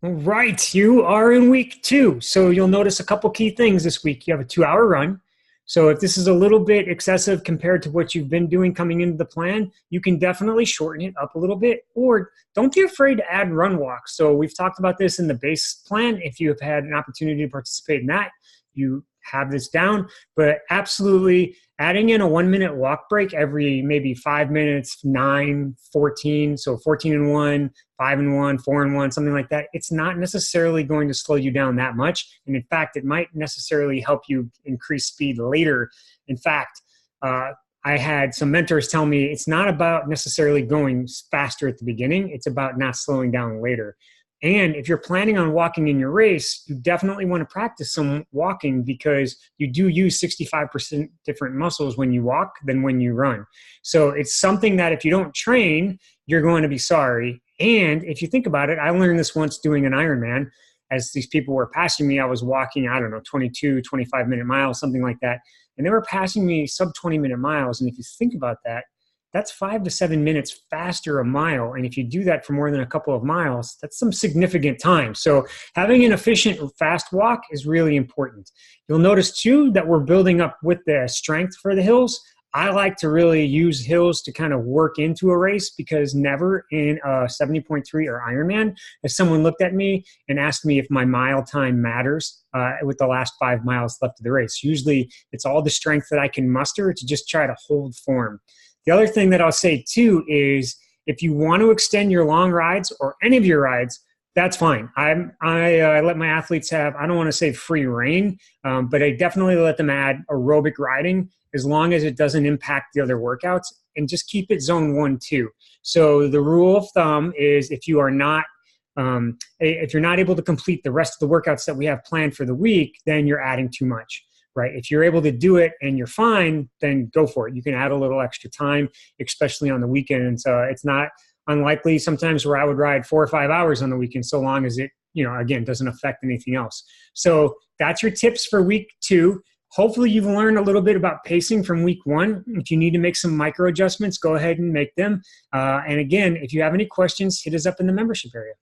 All right, you are in week 2. So you'll notice a couple key things this week. You have a 2-hour run. So if this is a little bit excessive compared to what you've been doing coming into the plan, you can definitely shorten it up a little bit, or don't be afraid to add run walks. So we've talked about this in the base plan. If you have had an opportunity to participate in that, you have this down, but absolutely adding in a 1-minute walk break every maybe 5 minutes, 9, 14. So 14 and 1, 5 and 1, 4 and 1, something like that. It's not necessarily going to slow you down that much. And in fact, it might necessarily help you increase speed later. In fact, I had some mentors tell me it's not about necessarily going faster at the beginning. It's about not slowing down later. And if you're planning on walking in your race, you definitely want to practice some walking because you do use 65% different muscles when you walk than when you run. So it's something that if you don't train, you're going to be sorry. And if you think about it, I learned this once doing an Ironman. As these people were passing me, I was walking, 22, 25-minute miles, something like that. And they were passing me sub 20-minute miles. And if you think about that, that's 5 to 7 minutes faster a mile. And if you do that for more than a couple of miles, that's some significant time. So having an efficient, fast walk is really important. You'll notice too that we're building up with the strength for the hills. I like to really use hills to kind of work into a race because never in a 70.3 or Ironman has someone looked at me and asked me if my mile time matters with the last 5 miles left of the race. Usually it's all the strength that I can muster to just try to hold form. The other thing that I'll say too is if you want to extend your long rides or any of your rides, that's fine. I let my athletes have, I don't want to say free reign, but I definitely let them add aerobic riding as long as it doesn't impact the other workouts, and just keep it zone 1, 2. So the rule of thumb is if you're not able to complete the rest of the workouts that we have planned for the week, then you're adding too much. Right? If you're able to do it and you're fine, then go for it. You can add a little extra time, especially on the weekends. It's not unlikely sometimes where I would ride 4 or 5 hours on the weekend, so long as it, again, doesn't affect anything else. So that's your tips for week 2. Hopefully you've learned a little bit about pacing from week 1. If you need to make some micro adjustments, go ahead and make them. And again, if you have any questions, hit us up in the membership area.